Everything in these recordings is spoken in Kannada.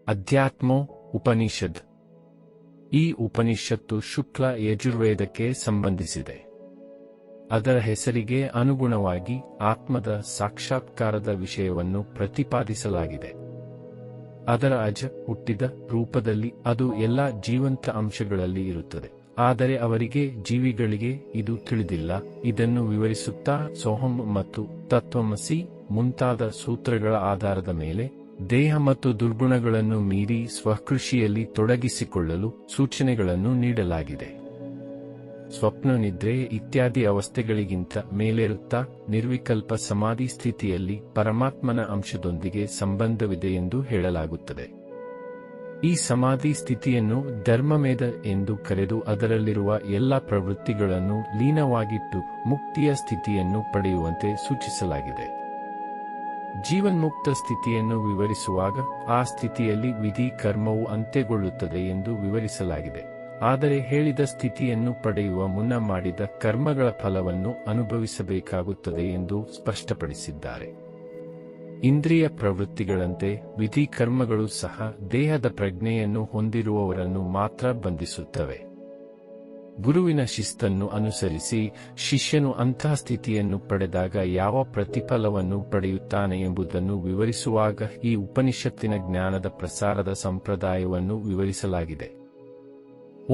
ಅಧ್ಯಾತ್ಮೋ ಉಪನಿಷದ್. ಈ ಉಪನಿಷತ್ತು ಶುಕ್ಲ ಯಜುರ್ವೇದಕ್ಕೆ ಸಂಬಂಧಿಸಿದೆ. ಅದರ ಹೆಸರಿಗೆ ಅನುಗುಣವಾಗಿ ಆತ್ಮದ ಸಾಕ್ಷಾತ್ಕಾರದ ವಿಷಯವನ್ನು ಪ್ರತಿಪಾದಿಸಲಾಗಿದೆ. ಅದರ ಹುಟ್ಟಿದ ರೂಪದಲ್ಲಿ ಅದು ಎಲ್ಲ ಜೀವಂತ ಅಂಶಗಳಲ್ಲಿ ಇರುತ್ತದೆ. ಆದರೆ ಅವರಿಗೆ, ಜೀವಿಗಳಿಗೆ ಇದು ತಿಳಿದಿಲ್ಲ. ಇದನ್ನು ವಿವರಿಸುತ್ತಾ ಸೋಹಂ ಮತ್ತು ತತ್ವಮಸಿ ಮುಂತಾದ ಸೂತ್ರಗಳ ಆಧಾರದ ಮೇಲೆ ದೇಹ ಮತ್ತು ದುರ್ಗುಣಗಳನ್ನು ಮೀರಿ ಸ್ವಕೃಷಿಯಲ್ಲಿ ತೊಡಗಿಸಿಕೊಳ್ಳಲು ಸೂಚನೆಗಳನ್ನು ನೀಡಲಾಗಿದೆ. ಸ್ವಪ್ನ, ನಿದ್ರೆ ಇತ್ಯಾದಿ ಅವಸ್ಥೆಗಳಿಗಿಂತ ಮೇಲೇರುತ್ತಾ ನಿರ್ವಿಕಲ್ಪ ಸಮಾಧಿ ಸ್ಥಿತಿಯಲ್ಲಿ ಪರಮಾತ್ಮನ ಅಂಶದೊಂದಿಗೆ ಸಂಬಂಧವಿದೆ ಎಂದು ಹೇಳಲಾಗುತ್ತದೆ. ಈ ಸಮಾಧಿ ಸ್ಥಿತಿಯನ್ನು ಧರ್ಮಮೇಧ ಎಂದು ಕರೆದು ಅದರಲ್ಲಿರುವ ಎಲ್ಲ ಪ್ರವೃತ್ತಿಗಳನ್ನು ಲೀನವಾಗಿಟ್ಟು ಮುಕ್ತಿಯ ಸ್ಥಿತಿಯನ್ನು ಪಡೆಯುವಂತೆ ಸೂಚಿಸಲಾಗಿದೆ. ಜೀವನ್ಮುಕ್ತ ಸ್ಥಿತಿಯನ್ನು ವಿವರಿಸುವಾಗ ಆ ಸ್ಥಿತಿಯಲ್ಲಿ ವಿಧಿ ಕರ್ಮವು ಅಂತ್ಯಗೊಳ್ಳುತ್ತದೆ ಎಂದು ವಿವರಿಸಲಾಗಿದೆ. ಆದರೆ ಹೇಳಿದ ಸ್ಥಿತಿಯನ್ನು ಪಡೆಯುವ ಮುನ್ನ ಮಾಡಿದ ಕರ್ಮಗಳ ಫಲವನ್ನು ಅನುಭವಿಸಬೇಕಾಗುತ್ತದೆ ಎಂದು ಸ್ಪಷ್ಟಪಡಿಸಿದ್ದಾರೆ. ಇಂದ್ರಿಯ ಪ್ರವೃತ್ತಿಗಳಂತೆ ವಿಧಿ ಕರ್ಮಗಳು ಸಹ ದೇಹದ ಪ್ರಜ್ಞೆಯನ್ನು ಹೊಂದಿರುವವರನ್ನು ಮಾತ್ರ ಬಂಧಿಸುತ್ತವೆ. ಗುರುವಿನ ಶಿಸ್ತನ್ನು ಅನುಸರಿಸಿ ಶಿಷ್ಯನು ಅಂತಹ ಸ್ಥಿತಿಯನ್ನು ಪಡೆದಾಗ ಯಾವ ಪ್ರತಿಫಲವನ್ನು ಪಡೆಯುತ್ತಾನೆ ಎಂಬುದನ್ನು ವಿವರಿಸುವಾಗ ಈ ಉಪನಿಷತ್ತಿನ ಜ್ಞಾನದ ಪ್ರಸಾರದ ಸಂಪ್ರದಾಯವನ್ನು ವಿವರಿಸಲಾಗಿದೆ.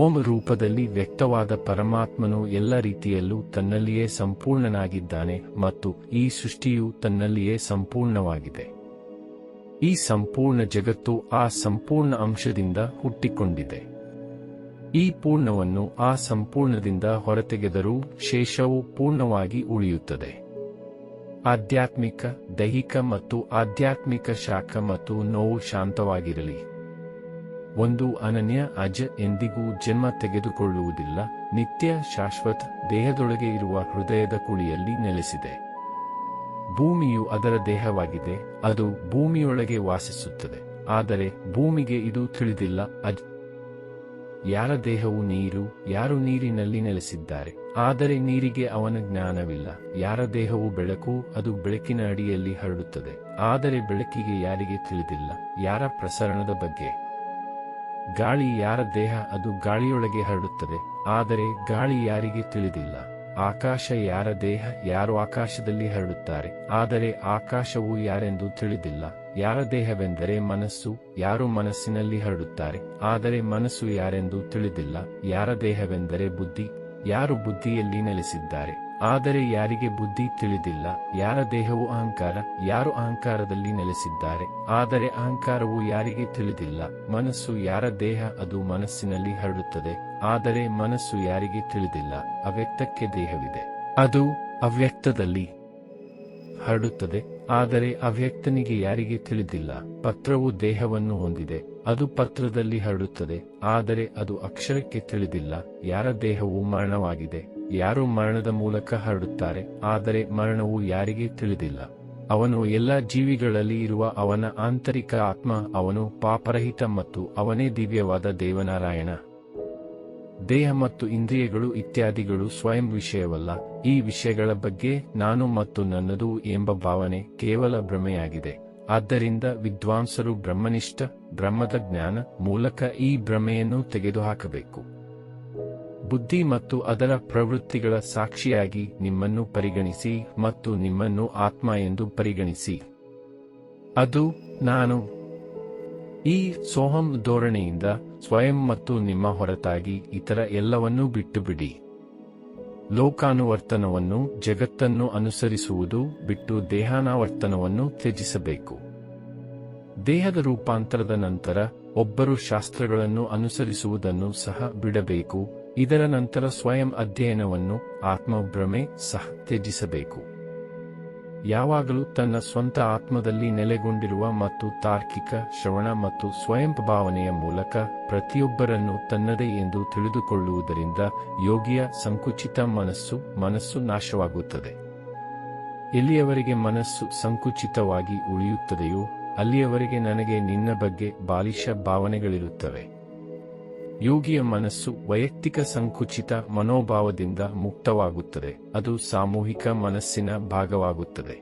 ಓಂ ರೂಪದಲ್ಲಿ ವ್ಯಕ್ತವಾದ ಪರಮಾತ್ಮನು ಎಲ್ಲ ರೀತಿಯಲ್ಲೂ ತನ್ನಲ್ಲಿಯೇ ಸಂಪೂರ್ಣನಾಗಿದ್ದಾನೆ ಮತ್ತು ಈ ಸೃಷ್ಟಿಯು ತನ್ನಲ್ಲಿಯೇ ಸಂಪೂರ್ಣವಾಗಿದೆ. ಈ ಸಂಪೂರ್ಣ ಜಗತ್ತು ಆ ಸಂಪೂರ್ಣ ಅಂಶದಿಂದ ಹುಟ್ಟಿಕೊಂಡಿದೆ. ಈ ಪೂರ್ಣವನ್ನು ಆ ಸಂಪೂರ್ಣದಿಂದ ಹೊರತೆಗೆದರೂ ಶೇಷವು ಪೂರ್ಣವಾಗಿ ಉಳಿಯುತ್ತದೆ. ಆಧ್ಯಾತ್ಮಿಕ, ದೈಹಿಕ ಮತ್ತು ಆಧ್ಯಾತ್ಮಿಕ ಶಾಖ ಮತ್ತು ನೋವು ಶಾಂತವಾಗಿರಲಿ. ಒಂದು ಅನನ್ಯ ಅಜ ಎಂದಿಗೂ ಜನ್ಮ ತೆಗೆದುಕೊಳ್ಳುವುದಿಲ್ಲ, ನಿತ್ಯ ಶಾಶ್ವತ ದೇಹದೊಳಗೆ ಇರುವ ಹೃದಯದ ಕುಳಿಯಲ್ಲಿ ನೆಲೆಸಿದೆ. ಭೂಮಿಯು ಅದರ ದೇಹವಾಗಿದೆ, ಅದು ಭೂಮಿಯೊಳಗೆ ವಾಸಿಸುತ್ತದೆ. ಆದರೆ ಭೂಮಿಗೆ ಇದು ತಿಳಿದಿಲ್ಲ. ಯಾರ ದೇಹವು ನೀರು, ಯಾರು ನೀರಿನಲ್ಲಿ ನೆಲೆಸಿದ್ದಾರೆ, ಆದರೆ ನೀರಿಗೆ ಅವನ ಜ್ಞಾನವಿಲ್ಲ. ಯಾರ ದೇಹವು ಬೆಳಕು, ಅದು ಬೆಳಕಿನ ಅಡಿಯಲ್ಲಿ ಹರಡುತ್ತದೆ, ಆದರೆ ಬೆಳಕಿಗೆ ಯಾರಿಗೆ ತಿಳಿದಿಲ್ಲ. ಯಾರ ಪ್ರಸರಣದ ಬಗ್ಗೆ ಗಾಳಿ, ಯಾರ ದೇಹ, ಅದು ಗಾಳಿಯೊಳಗೆ ಹರಡುತ್ತದೆ, ಆದರೆ ಗಾಳಿ ಯಾರಿಗೆ ತಿಳಿದಿಲ್ಲ. ಆಕಾಶ ಯಾರ ದೇಹ, ಯಾರು ಆಕಾಶದಲ್ಲಿ ಹರಡುತ್ತಾರೆ, ಆದರೆ ಆಕಾಶವು ಯಾರೆಂದು ತಿಳಿದಿಲ್ಲ. ಯಾರ ದೇಹವೆಂದರೆ ಮನಸ್ಸು, ಯಾರು ಮನಸ್ಸಿನಲ್ಲಿ ಹರಡುತ್ತಾರೆ, ಆದರೆ ಮನಸ್ಸು ಯಾರೆಂದು ತಿಳಿದಿಲ್ಲ. ಯಾರ ದೇಹವೆಂದರೆ ಬುದ್ಧಿ, ಯಾರು ಬುದ್ಧಿಯಲ್ಲಿ ನೆಲೆಸಿದ್ದಾರೆ, ಆದರೆ ಯಾರಿಗೆ ಬುದ್ಧಿ ತಿಳಿದಿಲ್ಲ. ಯಾರ ದೇಹವು ಅಹಂಕಾರ, ಯಾರು ಅಹಂಕಾರದಲ್ಲಿ ನೆಲೆಸಿದ್ದಾರೆ, ಆದರೆ ಅಹಂಕಾರವು ಯಾರಿಗೆ ತಿಳಿದಿಲ್ಲ. ಮನಸ್ಸು ಯಾರ ದೇಹ, ಅದು ಮನಸ್ಸಿನಲ್ಲಿ ಹರಡುತ್ತದೆ, ಆದರೆ ಮನಸ್ಸು ಯಾರಿಗೆ ತಿಳಿದಿಲ್ಲ. ಅವ್ಯಕ್ತಕ್ಕೆ ದೇಹವಿದೆ, ಅದು ಅವ್ಯಕ್ತದಲ್ಲಿ ಹರಡುತ್ತದೆ, ಆದರೆ ಅವ್ಯಕ್ತನಿಗೆ ಯಾರಿಗೆ ತಿಳಿದಿಲ್ಲ. ಪತ್ರವು ದೇಹವನ್ನು ಹೊಂದಿದೆ, ಅದು ಪತ್ರದಲ್ಲಿ ಹರಡುತ್ತದೆ, ಆದರೆ ಅದು ಅಕ್ಷರಕ್ಕೆ ತಿಳಿದಿಲ್ಲ. ಯಾರ ದೇಹವು ಮರಣವಾಗಿದೆ, ಯಾರು ಮರಣದ ಮೂಲಕ ಹರಡುತ್ತಾರೆ, ಆದರೆ ಮರಣವು ಯಾರಿಗೆ ತಿಳಿದಿಲ್ಲ. ಅವನು ಎಲ್ಲ ಜೀವಿಗಳಲ್ಲಿ ಇರುವ ಅವನ ಆಂತರಿಕ ಆತ್ಮ, ಅವನು ಪಾಪರಹಿತ ಮತ್ತು ಅವನೇ ದಿವ್ಯವಾದ ದೇವನಾರಾಯಣ. ದೇಹ ಮತ್ತು ಇಂದ್ರಿಯಗಳು ಇತ್ಯಾದಿಗಳು ಸ್ವಯಂ ವಿಷಯವಲ್ಲ. ಈ ವಿಷಯಗಳ ಬಗ್ಗೆ ನಾನು ಮತ್ತು ನನ್ನದು ಎಂಬ ಭಾವನೆ ಕೇವಲ ಭ್ರಮೆಯಾಗಿದೆ. ಆದ್ದರಿಂದ ವಿದ್ವಾಂಸರು ಬ್ರಹ್ಮನಿಷ್ಠ, ಬ್ರಹ್ಮದ ಜ್ಞಾನ ಮೂಲಕ ಈ ಭ್ರಮೆಯನ್ನು ತೆಗೆದುಹಾಕಬೇಕು. ಬುದ್ಧಿ ಮತ್ತು ಅದರ ಪ್ರವೃತ್ತಿಗಳ ಸಾಕ್ಷಿಯಾಗಿ ನಿಮ್ಮನ್ನು ಪರಿಗಣಿಸಿ ಮತ್ತು ನಿಮ್ಮನ್ನು ಆತ್ಮ ಎಂದು ಪರಿಗಣಿಸಿ. ಅದು ನಾನು. ಈ ಸೋಹಂ ಧೋರಣೆಯಿಂದ ಸ್ವಯಂ ಮತ್ತು ನಿಮ್ಮ ಹೊರತಾಗಿ ಇತರ ಎಲ್ಲವನ್ನೂ ಬಿಟ್ಟುಬಿಡಿ. ಲೋಕಾನುವರ್ತನವನ್ನು, ಜಗತ್ತನ್ನು ಅನುಸರಿಸುವುದು ಬಿಟ್ಟು ದೇಹಾನಾವರ್ತನವನ್ನು ತ್ಯಜಿಸಬೇಕು. ದೇಹದ ರೂಪಾಂತರದ ನಂತರ ಒಬ್ಬರು ಶಾಸ್ತ್ರಗಳನ್ನು ಅನುಸರಿಸುವುದನ್ನು ಸಹ ಬಿಡಬೇಕು. ಇದರ ನಂತರ ಸ್ವಯಂ ಅಧ್ಯಯನವನ್ನು, ಆತ್ಮಭ್ರಮೆ ಸಹ ತ್ಯಜಿಸಬೇಕು. ಯಾವಾಗಲೂ ತನ್ನ ಸ್ವಂತ ಆತ್ಮದಲ್ಲಿ ನೆಲೆಗೊಂಡಿರುವ ಮತ್ತು ತಾರ್ಕಿಕ, ಶ್ರವಣ ಮತ್ತು ಸ್ವಯಂ ಭಾವನೆಯ ಮೂಲಕ ಪ್ರತಿಯೊಬ್ಬರನ್ನು ತನ್ನದೇ ಎಂದು ತಿಳಿದುಕೊಳ್ಳುವುದರಿಂದ ಯೋಗಿಯ ಸಂಕುಚಿತ ಮನಸ್ಸು ನಾಶವಾಗುತ್ತದೆ. ಎಲ್ಲಿಯವರೆಗೆ ಮನಸ್ಸು ಸಂಕುಚಿತವಾಗಿ ಉಳಿಯುತ್ತದೆಯೋ ಅಲ್ಲಿಯವರೆಗೆ ನನಗೆ ನಿನ್ನ ಬಗ್ಗೆ ಬಾಲಿಶ ಭಾವನೆಗಳಿರುತ್ತವೆ. ಯೋಗಿಯ ಮನಸ್ಸು ವೈಯಕ್ತಿಕ ಸಂಕುಚಿತ ಮನೋಭಾವದಿಂದ ಮುಕ್ತವಾಗುತ್ತದೆ, ಅದು ಸಾಮೂಹಿಕ ಮನಸ್ಸಿನ ಭಾಗವಾಗುತ್ತದೆ.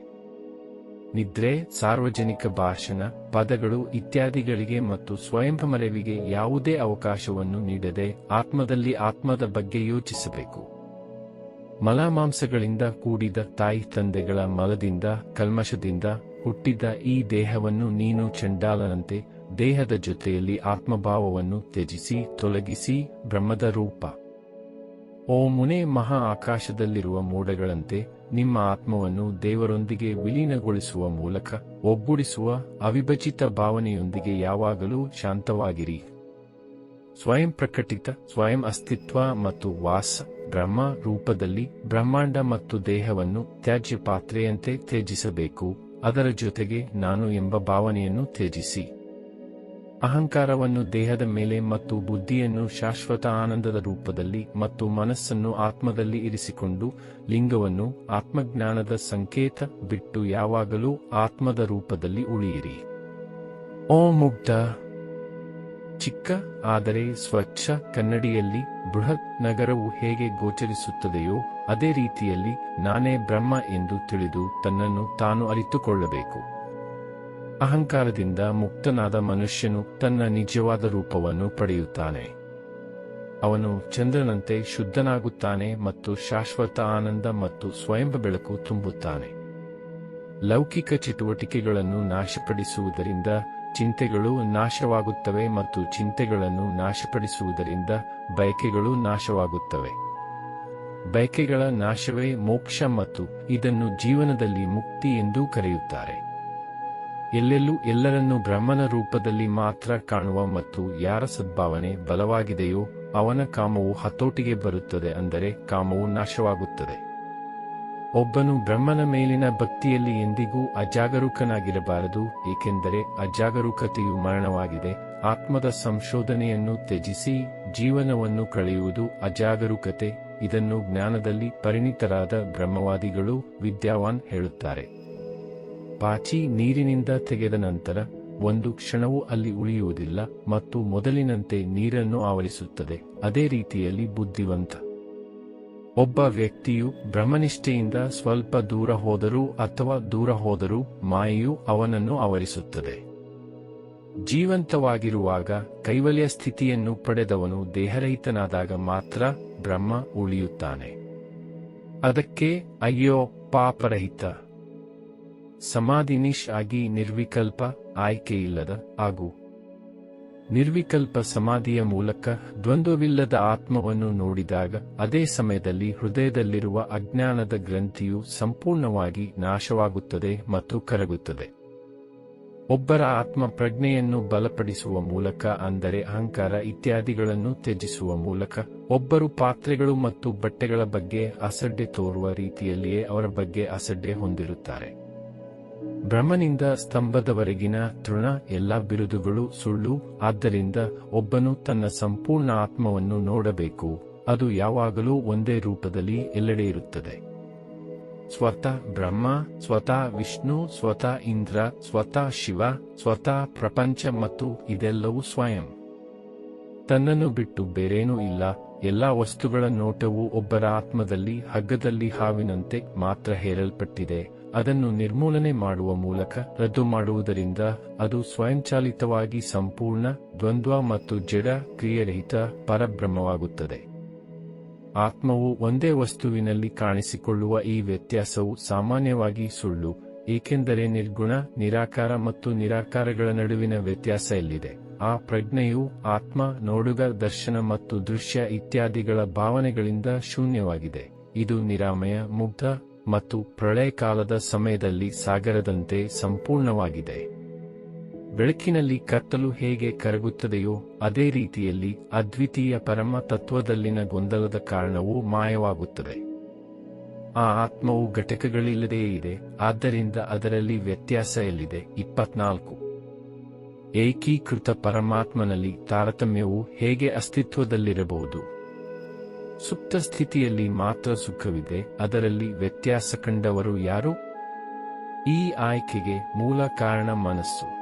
ನಿದ್ರೆ, ಸಾರ್ವಜನಿಕ ಭಾಷಣ, ಪದಗಳು ಇತ್ಯಾದಿಗಳಿಗೆ ಮತ್ತು ಸ್ವಯಂಮರೆವಿಗೆ ಯಾವುದೇ ಅವಕಾಶವನ್ನು ನೀಡದೆ ಆತ್ಮದಲ್ಲಿ ಆತ್ಮದ ಬಗ್ಗೆ ಯೋಚಿಸಬೇಕು. ಮಲಮಾಂಸಗಳಿಂದ ಕೂಡಿದ ತಾಯಿ ತಂದೆಗಳ ಮಲದಿಂದ ಕಲ್ಮಶದಿಂದ ಹುಟ್ಟಿದ ಈ ದೇಹವನ್ನು ನೀನು ಚಂಡಾಲನಂತೆ ದೇಹದ ಜೊತೆಯಲ್ಲಿ ಆತ್ಮಭಾವವನ್ನು ತ್ಯಜಿಸಿ ತೊಲಗಿಸಿ ಬ್ರಹ್ಮದ ರೂಪ. ಓ ಮುನೆ, ಮಹಾ ಆಕಾಶದಲ್ಲಿರುವ ಮೋಡಗಳಂತೆ ನಿಮ್ಮ ಆತ್ಮವನ್ನು ದೇವರೊಂದಿಗೆ ವಿಲೀನಗೊಳಿಸುವ ಮೂಲಕ ಒಗ್ಗೂಡಿಸುವ ಅವಿಭಜಿತ ಭಾವನೆಯೊಂದಿಗೆ ಯಾವಾಗಲೂ ಶಾಂತವಾಗಿರಿ. ಸ್ವಯಂ ಪ್ರಕಟಿತ ಸ್ವಯಂ ಅಸ್ತಿತ್ವ ಮತ್ತು ವಾಸ ಬ್ರಹ್ಮ ರೂಪದಲ್ಲಿ ಬ್ರಹ್ಮಾಂಡ ಮತ್ತು ದೇಹವನ್ನು ತ್ಯಾಜ್ಯ ಪಾತ್ರೆಯಂತೆ ತ್ಯಜಿಸಬೇಕು. ಅದರ ಜೊತೆಗೆ ನಾನು ಎಂಬ ಭಾವನೆಯನ್ನು ತ್ಯಜಿಸಿ ಅಹಂಕಾರವನ್ನು ದೇಹದ ಮೇಲೆ ಮತ್ತು ಬುದ್ಧಿಯನ್ನು ಶಾಶ್ವತ ಆನಂದದ ರೂಪದಲ್ಲಿ ಮತ್ತು ಮನಸ್ಸನ್ನು ಆತ್ಮದಲ್ಲಿ ಇರಿಸಿಕೊಂಡು ಲಿಂಗವನ್ನು ಆತ್ಮಜ್ಞಾನದ ಸಂಕೇತ ಬಿಟ್ಟು ಯಾವಾಗಲೂ ಆತ್ಮದ ರೂಪದಲ್ಲಿ ಉಳಿಯಿರಿ. ಓ ಮುಗ್ಧ, ಚಿಕ್ಕ ಆದರೆ ಸ್ವಚ್ಛ ಕನ್ನಡಿಯಲ್ಲಿ ಬೃಹತ್ ನಗರವು ಹೇಗೆ ಗೋಚರಿಸುತ್ತದೆಯೋ ಅದೇ ರೀತಿಯಲ್ಲಿ ನಾನೇ ಬ್ರಹ್ಮ ಎಂದು ತಿಳಿದು ತನ್ನನ್ನು ತಾನು ಅರಿತುಕೊಳ್ಳಬೇಕು. ಅಹಂಕಾರದಿಂದ ಮುಕ್ತನಾದ ಮನುಷ್ಯನು ತನ್ನ ನಿಜವಾದ ರೂಪವನ್ನು ಪಡೆಯುತ್ತಾನೆ. ಅವನು ಚಂದ್ರನಂತೆ ಶುದ್ಧನಾಗುತ್ತಾನೆ ಮತ್ತು ಶಾಶ್ವತ ಆನಂದ ಮತ್ತು ಸ್ವಯಂ ಬೆಳಕು ತುಂಬುತ್ತಾನೆ. ಲೌಕಿಕ ಚಟುವಟಿಕೆಗಳನ್ನು ನಾಶಪಡಿಸುವುದರಿಂದ ಚಿಂತೆಗಳು ನಾಶವಾಗುತ್ತವೆ ಮತ್ತು ಚಿಂತೆಗಳನ್ನು ನಾಶಪಡಿಸುವುದರಿಂದ ಬಯಕೆಗಳು ನಾಶವಾಗುತ್ತವೆ. ಬಯಕೆಗಳ ನಾಶವೇ ಮೋಕ್ಷ ಮತ್ತು ಇದನ್ನು ಜೀವನದಲ್ಲಿ ಮುಕ್ತಿ ಎಂದೂ ಕರೆಯುತ್ತಾರೆ. ಎಲ್ಲೆಲ್ಲೂ ಎಲ್ಲರನ್ನೂ ಬ್ರಹ್ಮನ ರೂಪದಲ್ಲಿ ಮಾತ್ರ ಕಾಣುವ ಮತ್ತು ಯಾರ ಸದ್ಭಾವನೆ ಬಲವಾಗಿದೆಯೋ ಅವನ ಕಾಮವು ಹತೋಟಿಗೆ ಬರುತ್ತದೆ, ಅಂದರೆ ಕಾಮವು ನಾಶವಾಗುತ್ತದೆ. ಒಬ್ಬನು ಬ್ರಹ್ಮನ ಮೇಲಿನ ಭಕ್ತಿಯಲ್ಲಿ ಎಂದಿಗೂ ಅಜಾಗರೂಕನಾಗಿರಬಾರದು, ಏಕೆಂದರೆ ಅಜಾಗರೂಕತೆಯು ಮರಣವಾಗಿದೆ. ಆತ್ಮದ ಸಂಶೋಧನೆಯನ್ನು ತ್ಯಜಿಸಿ ಜೀವನವನ್ನು ಕಳೆಯುವುದು ಅಜಾಗರೂಕತೆ. ಇದನ್ನು ಜ್ಞಾನದಲ್ಲಿ ಪರಿಣಿತರಾದ ಬ್ರಹ್ಮವಾದಿಗಳು ವಿದ್ಯಾವಾನ್ ಹೇಳುತ್ತಾರೆ. ಪಾಚಿ ನೀರಿನಿಂದ ತೆಗೆದ ನಂತರ ಒಂದು ಕ್ಷಣವೂ ಅಲ್ಲಿ ಉಳಿಯುವುದಿಲ್ಲ ಮತ್ತು ಮೊದಲಿನಂತೆ ನೀರನ್ನು ಆವರಿಸುತ್ತದೆ. ಅದೇ ರೀತಿಯಲ್ಲಿ ಬುದ್ಧಿವಂತ ಒಬ್ಬ ವ್ಯಕ್ತಿಯು ಬ್ರಹ್ಮನಿಷ್ಠೆಯಿಂದ ಸ್ವಲ್ಪ ದೂರ ಹೋದರೂ ಅಥವಾ ದೂರ ಹೋದರೂ ಮಾಯೆಯು ಅವನನ್ನು ಆವರಿಸುತ್ತದೆ. ಜೀವಂತವಾಗಿರುವಾಗ ಕೈವಲ್ಯ ಸ್ಥಿತಿಯನ್ನು ಪಡೆದವನು ದೇಹರಹಿತನಾದಾಗ ಮಾತ್ರ ಬ್ರಹ್ಮ ಉಳಿಯುತ್ತಾನೆ. ಅದಕ್ಕೆ ಅಯ್ಯೋ ಪಾಪರಹಿತ ಸಮಾಧಿನಿಶ್ ಆಗಿ ನಿರ್ವಿಕಲ್ಪ ಆಯ್ಕೆಯಿಲ್ಲದ ಆಗು. ನಿರ್ವಿಕಲ್ಪ ಸಮಾಧಿಯ ಮೂಲಕ ದ್ವಂದ್ವವಿಲ್ಲದ ಆತ್ಮವನ್ನು ನೋಡಿದಾಗ ಅದೇ ಸಮಯದಲ್ಲಿ ಹೃದಯದಲ್ಲಿರುವ ಅಜ್ಞಾನದ ಗ್ರಂಥಿಯು ಸಂಪೂರ್ಣವಾಗಿ ನಾಶವಾಗುತ್ತದೆ ಮತ್ತು ಕರಗುತ್ತದೆ. ಒಬ್ಬರ ಆತ್ಮ ಪ್ರಜ್ಞೆಯನ್ನು ಬಲಪಡಿಸುವ ಮೂಲಕ, ಅಂದರೆ ಅಹಂಕಾರ ಇತ್ಯಾದಿಗಳನ್ನು ತ್ಯಜಿಸುವ ಮೂಲಕ, ಒಬ್ಬರು ಪಾತ್ರೆಗಳು ಮತ್ತು ಬಟ್ಟೆಗಳ ಬಗ್ಗೆ ಅಸಡ್ಡೆ ತೋರುವ ರೀತಿಯಲ್ಲಿಯೇ ಅವರ ಬಗ್ಗೆ ಅಸಡ್ಡೆ ಹೊಂದಿರುತ್ತಾರೆ. ಬ್ರಹ್ಮನಿಂದ ಸ್ತಂಭದವರೆಗಿನ ತೃಣ ಎಲ್ಲ ಬಿರುದುಗಳು ಸುಳ್ಳು. ಆದ್ದರಿಂದ ಒಬ್ಬನು ತನ್ನ ಸಂಪೂರ್ಣ ಆತ್ಮವನ್ನು ನೋಡಬೇಕು. ಅದು ಯಾವಾಗಲೂ ಒಂದೇ ರೂಪದಲ್ಲಿ ಎಲ್ಲೆಡೆ ಇರುತ್ತದೆ. ಸ್ವತಃ ಬ್ರಹ್ಮ, ಸ್ವತಃ ವಿಷ್ಣು, ಸ್ವತಃ ಇಂದ್ರ, ಸ್ವತಃ ಶಿವ, ಸ್ವತಃ ಪ್ರಪಂಚ ಮತ್ತು ಇದೆಲ್ಲವೂ ಸ್ವಯಂ. ತನ್ನನ್ನು ಬಿಟ್ಟು ಬೇರೇನೂ ಇಲ್ಲ. ಎಲ್ಲಾ ವಸ್ತುಗಳ ನೋಟವು ಒಬ್ಬರ ಆತ್ಮದಲ್ಲಿ ಹಗ್ಗದಲ್ಲಿ ಹಾವಿನಂತೆ ಮಾತ್ರ ಹೇರಲ್ಪಟ್ಟಿದೆ. ಅದನ್ನು ನಿರ್ಮೂಲನೆ ಮಾಡುವ ಮೂಲಕ ರದ್ದು ಮಾಡುವುದರಿಂದ ಅದು ಸ್ವಯಂಚಾಲಿತವಾಗಿ ಸಂಪೂರ್ಣ ದ್ವಂದ್ವ ಮತ್ತು ಜಡ ಕ್ರಿಯೆರಹಿತ ಪರಬ್ರಹ್ಮವಾಗುತ್ತದೆ. ಆತ್ಮವು ಒಂದೇ ವಸ್ತುವಿನಲ್ಲಿ ಕಾಣಿಸಿಕೊಳ್ಳುವ ಈ ವ್ಯತ್ಯಾಸವು ಸಾಮಾನ್ಯವಾಗಿ ಸುಳ್ಳು, ಏಕೆಂದರೆ ನಿರ್ಗುಣ, ನಿರಾಕಾರ ಮತ್ತು ನಿರಾಕಾರಗಳ ನಡುವಿನ ವ್ಯತ್ಯಾಸ ಎಲ್ಲಿದೆ? ಆ ಪ್ರಜ್ಞೆಯು ಆತ್ಮ, ನೋಡುಗ, ದರ್ಶನ ಮತ್ತು ದೃಶ್ಯ ಇತ್ಯಾದಿಗಳ ಭಾವನೆಗಳಿಂದ ಶೂನ್ಯವಾಗಿದೆ. ಇದು ನಿರಾಮಯ, ಮುಗ್ಧ ಮತ್ತು ಪ್ರಳಯಕಾಲದ ಸಮಯದಲ್ಲಿ ಸಾಗರದಂತೆ ಸಂಪೂರ್ಣವಾಗಿದೆ. ಬೆಳಕಿನಲ್ಲಿ ಕತ್ತಲು ಹೇಗೆ ಕರಗುತ್ತದೆಯೋ ಅದೇ ರೀತಿಯಲ್ಲಿ ಅದ್ವಿತೀಯ ಪರಮ ತತ್ವದಲ್ಲಿನ ಗೊಂದಲದ ಕಾರಣವೂ ಮಾಯವಾಗುತ್ತದೆ. ಆ ಆತ್ಮವು ಘಟಕಗಳಿಲ್ಲದೆಯೇ ಇದೆ, ಆದ್ದರಿಂದ ಅದರಲ್ಲಿ ವ್ಯತ್ಯಾಸ ಎಲ್ಲಿದೆ? 24. ಏಕೀಕೃತ ಪರಮಾತ್ಮನಲ್ಲಿ ತಾರತಮ್ಯವು ಹೇಗೆ ಅಸ್ತಿತ್ವದಲ್ಲಿರಬಹುದು? ಸುಪ್ತ ಸ್ಥಿತಿಯಲ್ಲಿ ಮಾತ್ರ ಸುಖವಿದೆ, ಅದರಲ್ಲಿ ವ್ಯತ್ಯಾಸ ಕಂಡವರು ಯಾರು? ಈ ಆಯ್ಕೆಗೆ ಮೂಲ ಕಾರಣ ಮನಸ್ಸು.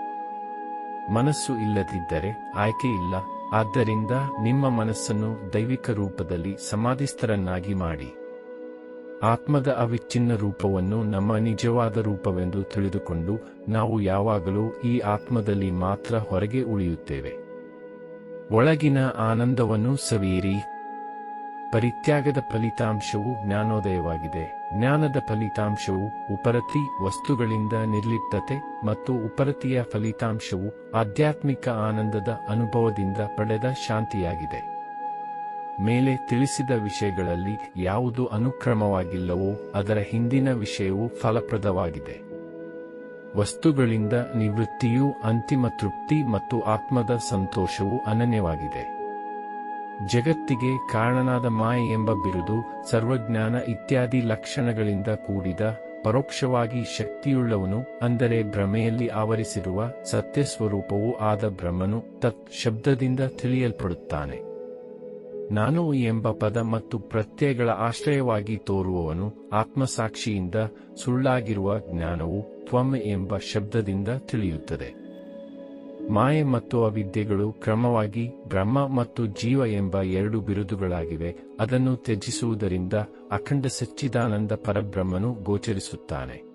ಮನಸ್ಸು ಇಲ್ಲದಿದ್ದರೆ ಆಯ್ಕೆ ಇಲ್ಲ. ಆದ್ದರಿಂದ ನಿಮ್ಮ ಮನಸ್ಸನ್ನು ದೈವಿಕ ರೂಪದಲ್ಲಿ ಸಮಾಧಿಸ್ಥರನ್ನಾಗಿ ಮಾಡಿ. ಆತ್ಮದ ಅವಿಚ್ಛಿನ್ನ ರೂಪವನ್ನು ನಮ್ಮ ನಿಜವಾದ ರೂಪವೆಂದು ತಿಳಿದುಕೊಂಡು ನಾವು ಯಾವಾಗಲೂ ಈ ಆತ್ಮದಲ್ಲಿ ಮಾತ್ರ ಹೊರಗೆ ಉಳಿಯುತ್ತೇವೆ. ಒಳಗಿನ ಆನಂದವನ್ನು ಸವಿಯಿರಿ. ಪರಿತ್ಯಾಗದ ಫಲಿತಾಂಶವು ಜ್ಞಾನೋದಯವಾಗಿದೆ. ಜ್ಞಾನದ ಫಲಿತಾಂಶವು ಉಪರತಿ ವಸ್ತುಗಳಿಂದ ನಿರ್ಲಿಪ್ತತೆ ಮತ್ತು ಉಪರತಿಯ ಫಲಿತಾಂಶವು ಆಧ್ಯಾತ್ಮಿಕ ಆನಂದದ ಅನುಭವದಿಂದ ಪಡೆದ ಶಾಂತಿಯಾಗಿದೆ. ಮೇಲೆ ತಿಳಿಸಿದ ವಿಷಯಗಳಲ್ಲಿ ಯಾವುದು ಅನುಕ್ರಮವಾಗಿಲ್ಲವೋ ಅದರ ಹಿಂದಿನ ವಿಷಯವು ಫಲಪ್ರದವಾಗಿದೆ. ವಸ್ತುಗಳಿಂದ ನಿವೃತ್ತಿಯು ಅಂತಿಮ ತೃಪ್ತಿ ಮತ್ತು ಆತ್ಮದ ಸಂತೋಷವು ಅನನ್ಯವಾಗಿದೆ. ಜಗತ್ತಿಗೆ ಕಾರಣನಾದ ಮಾಯೆ ಎಂಬ ಬಿರುದು ಸರ್ವಜ್ಞಾನ ಇತ್ಯಾದಿ ಲಕ್ಷಣಗಳಿಂದ ಕೂಡಿದ ಪರೋಕ್ಷವಾಗಿ ಶಕ್ತಿಯುಳ್ಳವನು, ಅಂದರೆ ಭ್ರಮೆಯಲ್ಲಿ ಆವರಿಸಿರುವ ಸತ್ಯಸ್ವರೂಪವೂ ಆದ ಬ್ರಹ್ಮನು ತತ್ ಶಬ್ದದಿಂದ ತಿಳಿಯಲ್ಪಡುತ್ತಾನೆ. ನಾನು ಎಂಬ ಪದ ಮತ್ತು ಪ್ರತ್ಯಯಗಳ ಆಶ್ರಯವಾಗಿ ತೋರುವವನು ಆತ್ಮಸಾಕ್ಷಿಯಿಂದ ಸುಳ್ಳಾಗಿರುವ ಜ್ಞಾನವು ತ್ವಂ ಎಂಬ ಶಬ್ದದಿಂದ ತಿಳಿಯುತ್ತದೆ. ಮಾಯೆ ಮತ್ತು ಅವಿದ್ಯೆಗಳು ಕ್ರಮವಾಗಿ ಬ್ರಹ್ಮ ಮತ್ತು ಜೀವ ಎಂಬ ಎರಡು ಬಿರುದುಗಳಾಗಿವೆ. ಅದನ್ನು ತ್ಯಜಿಸುವುದರಿಂದ ಅಖಂಡ ಸಚ್ಚಿದಾನಂದ ಪರಬ್ರಹ್ಮನು ಗೋಚರಿಸುತ್ತಾನೆ.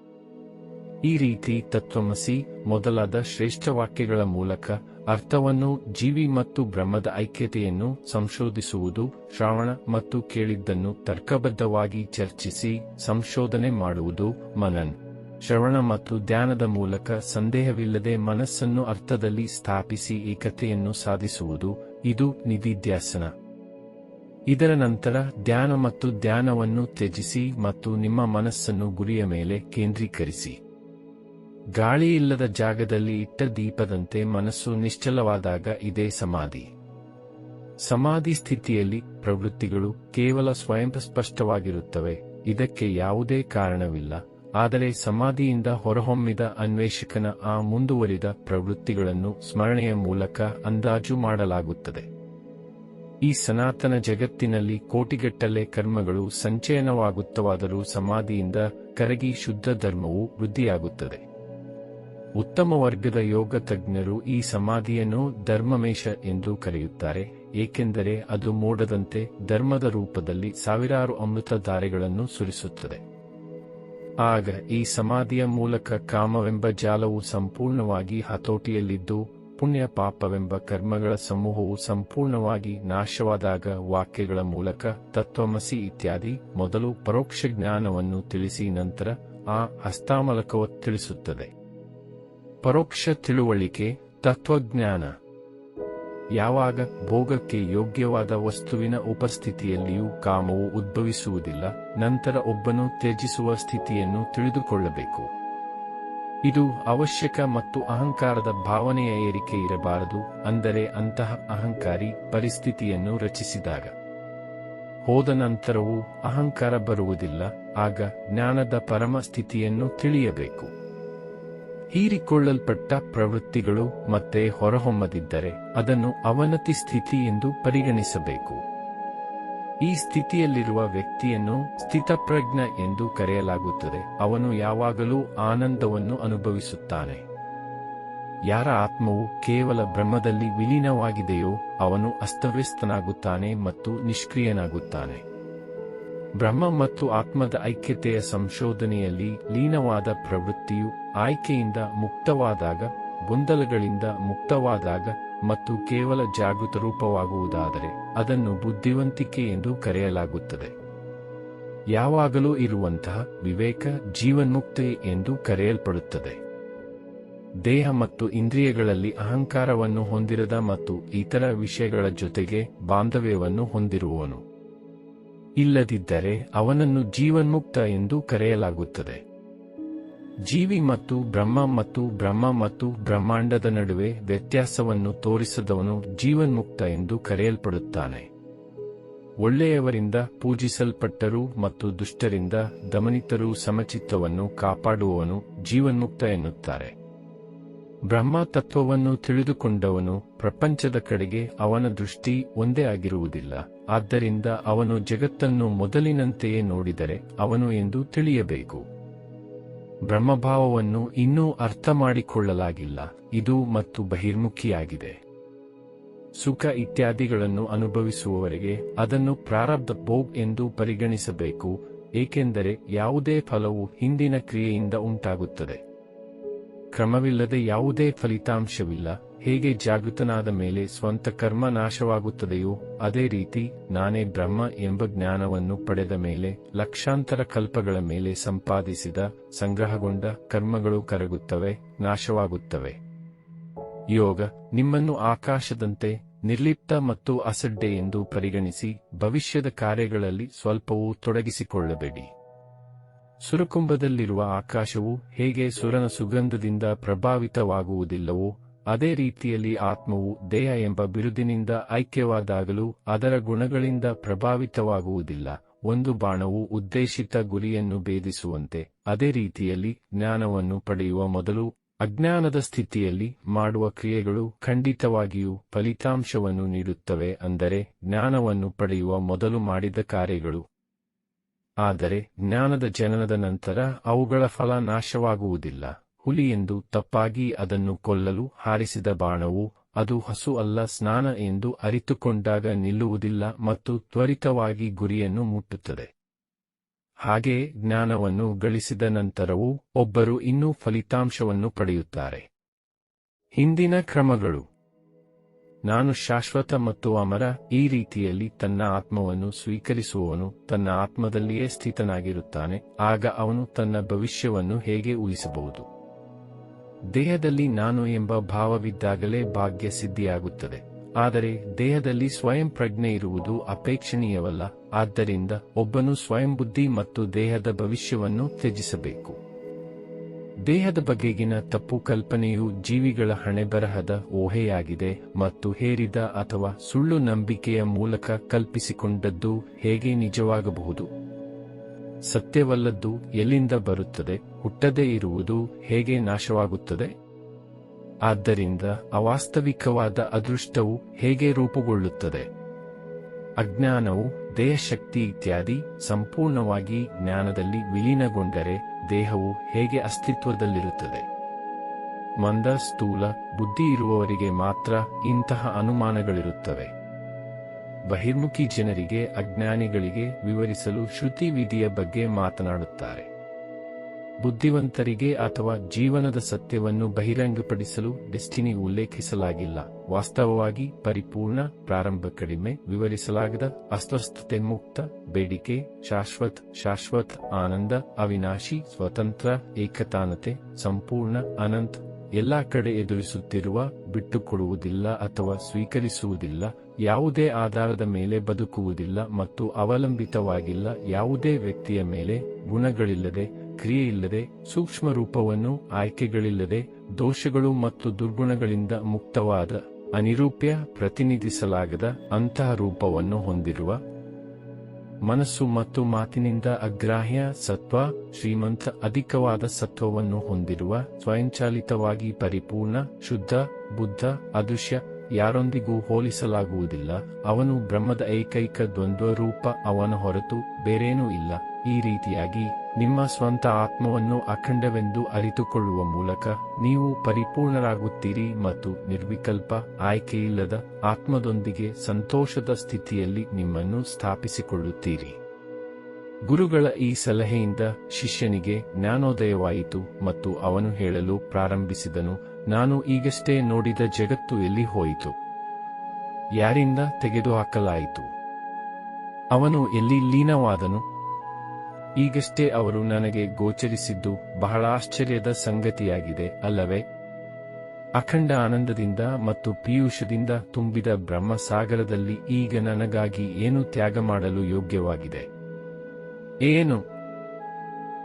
ಈ ರೀತಿ ತತ್ವಮಸಿ ಮೊದಲಾದ ಶ್ರೇಷ್ಠ ವಾಕ್ಯಗಳ ಮೂಲಕ ಅರ್ಥವನ್ನು, ಜೀವಿ ಮತ್ತು ಬ್ರಹ್ಮದ ಐಕ್ಯತೆಯನ್ನು ಸಂಶೋಧಿಸುವುದು, ಶ್ರವಣ ಮತ್ತು ಕೇಳಿದ್ದನ್ನು ತರ್ಕಬದ್ಧವಾಗಿ ಚರ್ಚಿಸಿ ಸಂಶೋಧನೆ ಮಾಡುವುದು, ಮನನ್, ಶ್ರವಣ ಮತ್ತು ಧ್ಯಾನದ ಮೂಲಕ ಸಂದೇಹವಿಲ್ಲದೆ ಮನಸ್ಸನ್ನು ಅರ್ಥದಲ್ಲಿ ಸ್ಥಾಪಿಸಿ ಏಕತೆಯನ್ನು ಸಾಧಿಸುವುದು, ಇದು ನಿಧಿಧ್ಯಾಸನ. ಇದರ ನಂತರ ಧ್ಯಾನ ಮತ್ತು ಧ್ಯಾನವನ್ನು ತ್ಯಜಿಸಿ ಮತ್ತು ನಿಮ್ಮ ಮನಸ್ಸನ್ನು ಗುರಿಯ ಮೇಲೆ ಕೇಂದ್ರೀಕರಿಸಿ. ಗಾಳಿಯಿಲ್ಲದ ಜಾಗದಲ್ಲಿ ಇಟ್ಟ ದೀಪದಂತೆ ಮನಸ್ಸು ನಿಶ್ಚಲವಾದಾಗ ಇದೇ ಸಮಾಧಿ. ಸಮಾಧಿ ಸ್ಥಿತಿಯಲ್ಲಿ ಪ್ರವೃತ್ತಿಗಳು ಕೇವಲ ಸ್ವಯಂ ಸ್ಪಷ್ಟವಾಗಿರುತ್ತವೆ. ಇದಕ್ಕೆ ಯಾವುದೇ ಕಾರಣವಿಲ್ಲ. ಆದರೆ ಸಮಾಧಿಯಿಂದ ಹೊರಹೊಮ್ಮಿದ ಅನ್ವೇಷಕನ ಆ ಮುಂದುವರಿದ ಪ್ರವೃತ್ತಿಗಳನ್ನು ಸ್ಮರಣೆಯ ಮೂಲಕ ಅಂದಾಜು ಮಾಡಲಾಗುತ್ತದೆ. ಈ ಸನಾತನ ಜಗತ್ತಿನಲ್ಲಿ ಕೋಟಿಗಟ್ಟಲೆ ಕರ್ಮಗಳು ಸಂಚಯನವಾಗುತ್ತವಾದರೂ ಸಮಾಧಿಯಿಂದ ಕರಗಿ ಶುದ್ಧ ಧರ್ಮವು ವೃದ್ಧಿಯಾಗುತ್ತದೆ. ಉತ್ತಮ ವರ್ಗದ ಯೋಗ ತಜ್ಞರು ಈ ಸಮಾಧಿಯನ್ನು ಧರ್ಮಮೇಶ ಎಂದು ಕರೆಯುತ್ತಾರೆ, ಏಕೆಂದರೆ ಅದು ಮೋಡದಂತೆ ಧರ್ಮದ ರೂಪದಲ್ಲಿ ಸಾವಿರಾರು ಅಮೃತಧಾರೆಗಳನ್ನು ಸುರಿಸುತ್ತದೆ. ಆಗ ಈ ಸಮಾಧಿಯ ಮೂಲಕ ಕಾಮವೆಂಬ ಜಾಲವು ಸಂಪೂರ್ಣವಾಗಿ ಹತೋಟಿಯಲ್ಲಿದ್ದು, ಪುಣ್ಯ ಪಾಪವೆಂಬ ಕರ್ಮಗಳ ಸಮೂಹವು ಸಂಪೂರ್ಣವಾಗಿ ನಾಶವಾದಾಗ ವಾಕ್ಯಗಳ ಮೂಲಕ ತತ್ವಮಸಿ ಇತ್ಯಾದಿ ಮೊದಲು ಪರೋಕ್ಷ ಜ್ಞಾನವನ್ನು ತಿಳಿಸಿ ನಂತರ ಆ ಹಸ್ತಾಮಲಕವು ತಿಳಿಸುತ್ತದೆ. ಪರೋಕ್ಷ ತಿಳುವಳಿಕೆ, ತತ್ವಜ್ಞಾನ. ಯಾವಾಗ ಭೋಗಕ್ಕೆ ಯೋಗ್ಯವಾದ ವಸ್ತುವಿನ ಉಪಸ್ಥಿತಿಯಲ್ಲಿಯೂ ಕಾಮವು ಉದ್ಭವಿಸುವುದಿಲ್ಲ, ನಂತರ ಒಬ್ಬನು ತ್ಯಜಿಸುವ ಸ್ಥಿತಿಯನ್ನು ತಿಳಿದುಕೊಳ್ಳಬೇಕು. ಇದು ಅವಶ್ಯಕ ಮತ್ತು ಅಹಂಕಾರದ ಭಾವನೆಯ ಏರಿಕೆ ಇರಬಾರದು. ಅಂದರೆ ಅಂತಹ ಅಹಂಕಾರಿ ಪರಿಸ್ಥಿತಿಯನ್ನು ರಚಿಸಿದಾಗ ಹೋದ ನಂತರವೂ ಅಹಂಕಾರ ಬರುವುದಿಲ್ಲ. ಆಗ ಜ್ಞಾನದ ಪರಮ ಸ್ಥಿತಿಯನ್ನು ತಿಳಿಯಬೇಕು. ಹೀರಿಕೊಳ್ಳಲ್ಪಟ್ಟ ಪ್ರವೃತ್ತಿಗಳು ಮತ್ತೆ ಹೊರಹೊಮ್ಮದಿದ್ದರೆ ಅದನ್ನು ಅವನತಿ ಸ್ಥಿತಿ ಎಂದು ಪರಿಗಣಿಸಬೇಕು. ಈ ಸ್ಥಿತಿಯಲ್ಲಿರುವ ವ್ಯಕ್ತಿಯನ್ನು ಸ್ಥಿತಪ್ರಜ್ಞ ಎಂದು ಕರೆಯಲಾಗುತ್ತದೆ. ಅವನು ಯಾವಾಗಲೂ ಆನಂದವನ್ನು ಅನುಭವಿಸುತ್ತಾನೆ. ಯಾರ ಆತ್ಮವು ಕೇವಲ ಬ್ರಹ್ಮದಲ್ಲಿ ವಿಲೀನವಾಗಿದೆಯೋ ಅವನು ಅಸ್ತವ್ಯಸ್ತನಾಗುತ್ತಾನೆ ಮತ್ತು ನಿಷ್ಕ್ರಿಯನಾಗುತ್ತಾನೆ. ಬ್ರಹ್ಮ ಮತ್ತು ಆತ್ಮದ ಐಕ್ಯತೆಯ ಸಂಶೋಧನೆಯಲ್ಲಿ ಲೀನವಾದ ಪ್ರವೃತ್ತಿಯು ಆಯ್ಕೆಯಿಂದ ಮುಕ್ತವಾದಾಗ, ಗೊಂದಲಗಳಿಂದ ಮುಕ್ತವಾದಾಗ ಮತ್ತು ಕೇವಲ ಜಾಗೃತ ರೂಪವಾಗುವುದಾದರೆ ಅದನ್ನು ಬುದ್ಧಿವಂತಿಕೆ ಎಂದು ಕರೆಯಲಾಗುತ್ತದೆ. ಯಾವಾಗಲೂ ಇರುವಂತಹ ವಿವೇಕ ಜೀವನ್ಮುಕ್ತಿ ಎಂದು ಕರೆಯಲ್ಪಡುತ್ತದೆ. ದೇಹ ಮತ್ತು ಇಂದ್ರಿಯಗಳಲ್ಲಿ ಅಹಂಕಾರವನ್ನು ಹೊಂದಿರದ ಮತ್ತು ಇತರ ವಿಷಯಗಳ ಜೊತೆಗೆ ಬಾಂಧವ್ಯವನ್ನು ಹೊಂದಿರುವವನು. ಇಲ್ಲದಿದ್ದರೆ ಅವನನ್ನು ಜೀವನ್ಮುಕ್ತ ಎಂದು ಕರೆಯಲಾಗುತ್ತದೆ. ಜೀವಿ ಮತ್ತು ಬ್ರಹ್ಮ ಮತ್ತು ಬ್ರಹ್ಮಾಂಡದ ನಡುವೆ ವ್ಯತ್ಯಾಸವನ್ನು ತೋರಿಸದವನು ಜೀವನ್ಮುಕ್ತ ಎಂದು ಕರೆಯಲ್ಪಡುತ್ತಾನೆ. ಒಳ್ಳೆಯವರಿಂದ ಪೂಜಿಸಲ್ಪಟ್ಟರೂ ಮತ್ತು ದುಷ್ಟರಿಂದ ದಮನಿತರೂ ಸಮಚಿತ್ತವನ್ನು ಕಾಪಾಡುವವನು ಜೀವನ್ಮುಕ್ತ ಎನ್ನುತ್ತಾರೆ. ಬ್ರಹ್ಮ ತತ್ವವನ್ನು ತಿಳಿದುಕೊಂಡವನು ಪ್ರಪಂಚದ ಕಡೆಗೆ ಅವನ ದೃಷ್ಟಿ ಒಂದೇ ಆಗಿರುವುದಿಲ್ಲ. ಆದ್ದರಿಂದ ಅವನು ಜಗತ್ತನ್ನು ಮೊದಲಿನಂತೆಯೇ ನೋಡಿದರೆ ಅವನು ಎಂದು ತಿಳಿಯಬೇಕು. ಬ್ರಹ್ಮಭಾವವನ್ನು ಇನ್ನೂ ಅರ್ಥ ಮಾಡಿಕೊಳ್ಳಲಾಗಿಲ್ಲ. ಇದು ಮತ್ತು ಬಹಿರ್ಮುಖಿಯಾಗಿದೆ. ಸುಖ ಇತ್ಯಾದಿಗಳನ್ನು ಅನುಭವಿಸುವವರೆಗೆ ಅದನ್ನು ಪ್ರಾರಬ್ಧ ಭೋಗ್ ಎಂದು ಪರಿಗಣಿಸಬೇಕು. ಏಕೆಂದರೆ ಯಾವುದೇ ಫಲವು ಹಿಂದಿನ ಕ್ರಿಯೆಯಿಂದ ಉಂಟಾಗುತ್ತದೆ. ಕ್ರಮವಿಲ್ಲದೆ ಯಾವುದೇ ಫಲಿತಾಂಶವಿಲ್ಲ. ಹೇಗೆ ಜಾಗೃತನಾದ ಮೇಲೆ ಸ್ವಂತ ಕರ್ಮ ನಾಶವಾಗುತ್ತದೆಯೋ ಅದೇ ರೀತಿ ನಾನೇ ಬ್ರಹ್ಮ ಎಂಬ ಜ್ಞಾನವನ್ನು ಪಡೆದ ಮೇಲೆ ಲಕ್ಷಾಂತರ ಕಲ್ಪಗಳ ಮೇಲೆ ಸಂಪಾದಿಸಿದ ಸಂಗ್ರಹಗೊಂಡ ಕರ್ಮಗಳು ಕರಗುತ್ತವೆ, ನಾಶವಾಗುತ್ತವೆ. ಯೋಗ ನಿಮ್ಮನ್ನು ಆಕಾಶದಂತೆ ನಿರ್ಲಿಪ್ತ ಮತ್ತು ಅಸಡ್ಡೆ ಎಂದು ಪರಿಗಣಿಸಿ ಭವಿಷ್ಯದ ಕಾರ್ಯಗಳಲ್ಲಿ ಸ್ವಲ್ಪವೂ ತೊಡಗಿಸಿಕೊಳ್ಳಬೇಡಿ. ಸುರಕುಂಭದಲ್ಲಿರುವ ಆಕಾಶವು ಹೇಗೆ ಸುರನ ಸುಗಂಧದಿಂದ ಪ್ರಭಾವಿತವಾಗುವುದಿಲ್ಲವೋ ಅದೇ ರೀತಿಯಲ್ಲಿ ಆತ್ಮವು ದೇಹ ಎಂಬ ಬಿರುದಿನಿಂದ ಐಕ್ಯವಾದಾಗಲೂ ಅದರ ಗುಣಗಳಿಂದ ಪ್ರಭಾವಿತವಾಗುವುದಿಲ್ಲ. ಒಂದು ಬಾಣವು ಉದ್ದೇಶಿತ ಗುರಿಯನ್ನು ಭೇದಿಸುವಂತೆ ಅದೇ ರೀತಿಯಲ್ಲಿ ಜ್ಞಾನವನ್ನು ಪಡೆಯುವ ಮೊದಲು ಅಜ್ಞಾನದ ಸ್ಥಿತಿಯಲ್ಲಿ ಮಾಡುವ ಕ್ರಿಯೆಗಳು ಖಂಡಿತವಾಗಿಯೂ ಫಲಿತಾಂಶವನ್ನು ನೀಡುತ್ತವೆ, ಅಂದರೆ ಜ್ಞಾನವನ್ನು ಪಡೆಯುವ ಮೊದಲು ಮಾಡಿದ ಕಾರ್ಯಗಳು. ಆದರೆ ಜ್ಞಾನದ ಜನನದ ನಂತರ ಅವುಗಳ ಫಲ ನಾಶವಾಗುವುದಿಲ್ಲ. ಹುಲಿಯೆಂದು ತಪ್ಪಾಗಿ ಅದನ್ನು ಕೊಲ್ಲಲು ಹಾರಿಸಿದ ಬಾಣವು ಅದು ಹಸು ಅಲ್ಲ, ಸ್ನಾನ ಎಂದು ಅರಿತುಕೊಂಡಾಗ ನಿಲ್ಲುವುದಿಲ್ಲ ಮತ್ತು ತ್ವರಿತವಾಗಿ ಗುರಿಯನ್ನು ಮುಟ್ಟುತ್ತದೆ. ಹಾಗೆಯೇ ಜ್ಞಾನವನ್ನು ಗಳಿಸಿದ ನಂತರವೂ ಒಬ್ಬರು ಇನ್ನೂ ಫಲಿತಾಂಶವನ್ನು ಪಡೆಯುತ್ತಾರೆ. ಹಿಂದಿನ ಕ್ರಮಗಳು. ನಾನು ಶಾಶ್ವತ ಮತ್ತು ಅಮರ. ಈ ರೀತಿಯಲ್ಲಿ ತನ್ನ ಆತ್ಮವನ್ನು ಸ್ವೀಕರಿಸುವವನು ತನ್ನ ಆತ್ಮದಲ್ಲಿಯೇ ಸ್ಥಿತನಾಗಿರುತ್ತಾನೆ. ಆಗ ಅವನು ತನ್ನ ಭವಿಷ್ಯವನ್ನು ಹೇಗೆ ಊಹಿಸಬಹುದು? ದೇಹದಲ್ಲಿ ನಾನು ಎಂಬ ಭಾವವಿದ್ದಾಗಲೇ ಭಾಗ್ಯ ಸಿದ್ಧಿಯಾಗುತ್ತದೆ. ಆದರೆ ದೇಹದಲ್ಲಿ ಸ್ವಯಂ ಪ್ರಜ್ಞೆ ಇರುವುದು ಅಪೇಕ್ಷಣೀಯವಲ್ಲ. ಆದ್ದರಿಂದ ಒಬ್ಬನು ಸ್ವಯಂ ಬುದ್ಧಿ ಮತ್ತು ದೇಹದ ಭವಿಷ್ಯವನ್ನು ತ್ಯಜಿಸಬೇಕು. ದೇಹದ ಬಗೆಗಿನ ತಪ್ಪು ಕಲ್ಪನೆಯು ಜೀವಿಗಳ ಹಣೆಬರಹದ ಊಹೆಯಾಗಿದೆ ಮತ್ತು ಹೇರಿದ ಅಥವಾ ಸುಳ್ಳು ನಂಬಿಕೆಯ ಮೂಲಕ ಕಲ್ಪಿಸಿಕೊಂಡದ್ದು ಹೇಗೆ ನಿಜವಾಗಬಹುದು? ಸತ್ಯವಲ್ಲದ್ದು ಎಲ್ಲಿಂದ ಬರುತ್ತದೆ? ಹುಟ್ಟದೇ ಇರುವುದು ಹೇಗೆ ನಾಶವಾಗುತ್ತದೆ? ಆದ್ದರಿಂದ ಅವಾಸ್ತವಿಕವಾದ ಅದೃಷ್ಟವು ಹೇಗೆ ರೂಪುಗೊಳ್ಳುತ್ತದೆ? ಅಜ್ಞಾನವು ದೇಹಶಕ್ತಿ ಇತ್ಯಾದಿ ಸಂಪೂರ್ಣವಾಗಿ ಜ್ಞಾನದಲ್ಲಿ ವಿಲೀನಗೊಂಡರೆ ದೇಹವು ಹೇಗೆ ಅಸ್ತಿತ್ವದಲ್ಲಿರುತ್ತದೆ? ಮಂದ ಸ್ಥೂಲ ಬುದ್ಧಿ ಇರುವವರಿಗೆ ಮಾತ್ರ ಇಂತಹ ಅನುಮಾನಗಳಿರುತ್ತವೆ. ಬಹಿರ್ಮುಖಿ ಜನರಿಗೆ, ಅಜ್ಞಾನಿಗಳಿಗೆ ವಿವರಿಸಲು ಶ್ರುತಿ ವಿಧಿಯ ಬಗ್ಗೆ ಮಾತನಾಡುತ್ತಾರೆ. ಬುದ್ಧಿವಂತರಿಗೆ ಅಥವಾ ಜೀವನದ ಸತ್ಯವನ್ನು ಬಹಿರಂಗಪಡಿಸಲು ಡೆಸ್ಟಿನಿ ಉಲ್ಲೇಖಿಸಲಾಗಿಲ್ಲ. ವಾಸ್ತವವಾಗಿ ಪರಿಪೂರ್ಣ, ಪ್ರಾರಂಭ ಕಡಿಮೆ, ವಿವರಿಸಲಾಗದ, ಅಸ್ವಸ್ಥತೆ ಮುಕ್ತ, ಬೇಡಿಕೆ ಶಾಶ್ವತ್, ಆನಂದ, ಅವಿನಾಶಿ, ಸ್ವತಂತ್ರ, ಏಕತಾನತೆ, ಸಂಪೂರ್ಣ, ಅನಂತ, ಎಲ್ಲಾ ಕಡೆ ಎದುರಿಸುತ್ತಿರುವ, ಬಿಟ್ಟುಕೊಡುವುದಿಲ್ಲ ಅಥವಾ ಸ್ವೀಕರಿಸುವುದಿಲ್ಲ, ಯಾವುದೇ ಆಧಾರದ ಮೇಲೆ ಬದುಕುವುದಿಲ್ಲ ಮತ್ತು ಅವಲಂಬಿತವಾಗಿಲ್ಲ, ಯಾವುದೇ ವ್ಯಕ್ತಿಯ ಮೇಲೆ, ಗುಣಗಳಿಲ್ಲದೆ, ಕ್ರಿಯೆಯಿಲ್ಲದೆ, ಸೂಕ್ಷ್ಮ ರೂಪವನ್ನು, ಆಯ್ಕೆಗಳಿಲ್ಲದೆ, ದೋಷಗಳು ಮತ್ತು ದುರ್ಗುಣಗಳಿಂದ ಮುಕ್ತವಾದ, ಅನಿರೂಪ್ಯ, ಪ್ರತಿನಿಧಿಸಲಾಗದ ಅಂತಹ ರೂಪವನ್ನು ಹೊಂದಿರುವ, ಮನಸ್ಸು ಮತ್ತು ಮಾತಿನಿಂದ ಅಗ್ರಾಹ್ಯ ಸತ್ವ, ಶ್ರೀಮಂತ, ಅಧಿಕವಾದ ಸತ್ವವನ್ನು ಹೊಂದಿರುವ, ಸ್ವಯಂಚಾಲಿತವಾಗಿ ಪರಿಪೂರ್ಣ, ಶುದ್ಧ, ಬುದ್ಧ, ಅದೃಶ್ಯ, ಯಾರೊಂದಿಗೂ ಹೋಲಿಸಲಾಗುವುದಿಲ್ಲ. ಅವನು ಬ್ರಹ್ಮದ ಏಕೈಕ ದ್ವಂದ್ವ ರೂಪ, ಅವನ ಹೊರತು ಬೇರೇನೂ ಇಲ್ಲ. ಈ ರೀತಿಯಾಗಿ ನಿಮ್ಮ ಸ್ವಂತ ಆತ್ಮವನ್ನು ಅಖಂಡವೆಂದು ಅರಿತುಕೊಳ್ಳುವ ಮೂಲಕ ನೀವು ಪರಿಪೂರ್ಣರಾಗುತ್ತೀರಿ ಮತ್ತು ನಿರ್ವಿಕಲ್ಪ, ಆಯ್ಕೆಯಿಲ್ಲದ ಆತ್ಮದೊಂದಿಗೆ ಸಂತೋಷದ ಸ್ಥಿತಿಯಲ್ಲಿ ನಿಮ್ಮನ್ನು ಸ್ಥಾಪಿಸಿಕೊಳ್ಳುತ್ತೀರಿ. ಗುರುಗಳ ಈ ಸಲಹೆಯಿಂದ ಶಿಷ್ಯನಿಗೆ ಜ್ಞಾನೋದಯವಾಯಿತು ಮತ್ತು ಅವನು ಹೇಳಲು ಪ್ರಾರಂಭಿಸಿದನು, ನಾನು ಈಗಷ್ಟೇ ನೋಡಿದ ಜಗತ್ತು ಎಲ್ಲಿ ಹೋಯಿತು? ಯಾರಿಂದ ತೆಗೆದುಹಾಕಲಾಯಿತು? ಅವನು ಎಲ್ಲಿ ಲೀನವಾದನು? ಈಗಷ್ಟೇ ಅವರು ನನಗೆ ಗೋಚರಿಸಿದ್ದು ಬಹಳ ಆಶ್ಚರ್ಯದ ಸಂಗತಿಯಾಗಿದೆ ಅಲ್ಲವೇ? ಅಖಂಡ ಆನಂದದಿಂದ ಮತ್ತು ಪೀಯೂಷದಿಂದ ತುಂಬಿದ ಬ್ರಹ್ಮಸಾಗರದಲ್ಲಿ ಈಗ ನನಗಾಗಿ ಏನು ತ್ಯಾಗ ಮಾಡಲು ಯೋಗ್ಯವಾಗಿದೆ? ಏನು?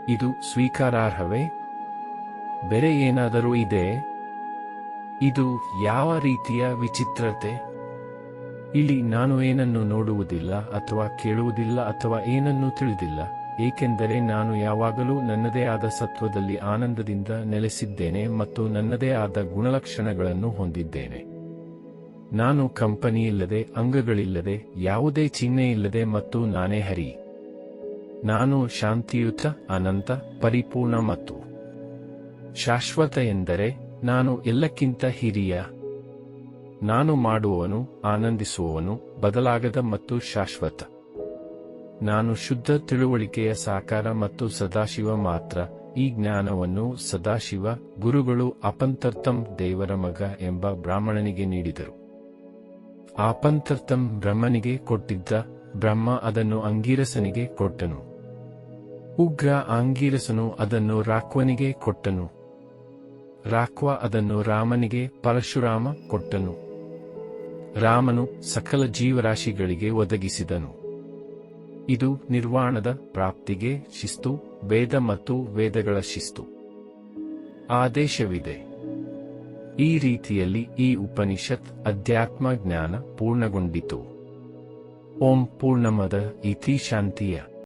ಇದು ಸ್ವೀಕಾರಾರ್ಹವೇ? ಬೇರೆ ಏನಾದರೂ ಇದೆಯೇ? ಇದು ಯಾವ ರೀತಿಯ ವಿಚಿತ್ರತೆ? ಇಲ್ಲಿ ನಾನು ಏನನ್ನು ನೋಡುವುದಿಲ್ಲ ಅಥವಾ ಕೇಳುವುದಿಲ್ಲ ಅಥವಾ ಏನನ್ನೂ ತಿಳಿದಿಲ್ಲ, ಏಕೆಂದರೆ ನಾನು ಯಾವಾಗಲೂ ನನ್ನದೇ ಆದ ಸತ್ವದಲ್ಲಿ ಆನಂದದಿಂದ ನೆಲೆಸಿದ್ದೇನೆ ಮತ್ತು ನನ್ನದೇ ಆದ ಗುಣಲಕ್ಷಣಗಳನ್ನು ಹೊಂದಿದ್ದೇನೆ. ನಾನು ಕಂಪನಿಯಿಲ್ಲದೆ, ಅಂಗಗಳಿಲ್ಲದೆ, ಯಾವುದೇ ಚಿಹ್ನೆಯಿಲ್ಲದೆ ಮತ್ತು ನಾನೇ ಹರಿ. ನಾನು ಶಾಂತಿಯುತ, ಅನಂತ, ಪರಿಪೂರ್ಣ ಮತ್ತು ಶಾಶ್ವತ ಎಂದರೆ ನಾನು ಎಲ್ಲಕ್ಕಿಂತ ಹಿರಿಯ. ನಾನು ಮಾಡುವವನು, ಆನಂದಿಸುವವನು, ಬದಲಾಗದ ಮತ್ತು ಶಾಶ್ವತ. ನಾನು ಶುದ್ಧ ತಿಳುವಳಿಕೆಯ ಸಾಕಾರ ಮತ್ತು ಸದಾಶಿವ ಮಾತ್ರ. ಈ ಜ್ಞಾನವನ್ನು ಸದಾಶಿವ ಗುರುಗಳು ಅಪಂತರ್ತಂ ದೇವರ ಮಗ ಎಂಬ ಬ್ರಾಹ್ಮಣನಿಗೆ ನೀಡಿದರು. ಆಪಂತರ್ತಂ ಬ್ರಹ್ಮನಿಗೆ ಕೊಟ್ಟಿದ್ದ, ಬ್ರಹ್ಮ ಅದನ್ನು ಅಂಗೀರಸನಿಗೆ ಕೊಟ್ಟನು. ಉಗ್ರ ಅಂಗೀರಸನು ಅದನ್ನು ರಾಕ್ವನಿಗೆ ಕೊಟ್ಟನು. ರಾಕ್ವ ಅದನ್ನು ರಾಮನಿಗೆ, ಪರಶುರಾಮ ಕೊಟ್ಟನು. ರಾಮನು ಸಕಲ ಜೀವರಾಶಿಗಳಿಗೆ ಒದಗಿಸಿದನು. ಇದು ನಿರ್ವಾಣದ ಪ್ರಾಪ್ತಿಗೆ ಶಿಸ್ತು, ವೇದ ಮತ್ತು ವೇದಗಳ ಶಿಸ್ತು. ಆದೇಶವಿದೆ. ಈ ರೀತಿಯಲ್ಲಿ ಈ ಉಪನಿಷತ್ ಅಧ್ಯಾತ್ಮ ಜ್ಞಾನ ಪೂರ್ಣಗೊಂಡಿತು. ಓಂ ಪೂರ್ಣಮದ ಇತಿ ಶಾಂತಿಯ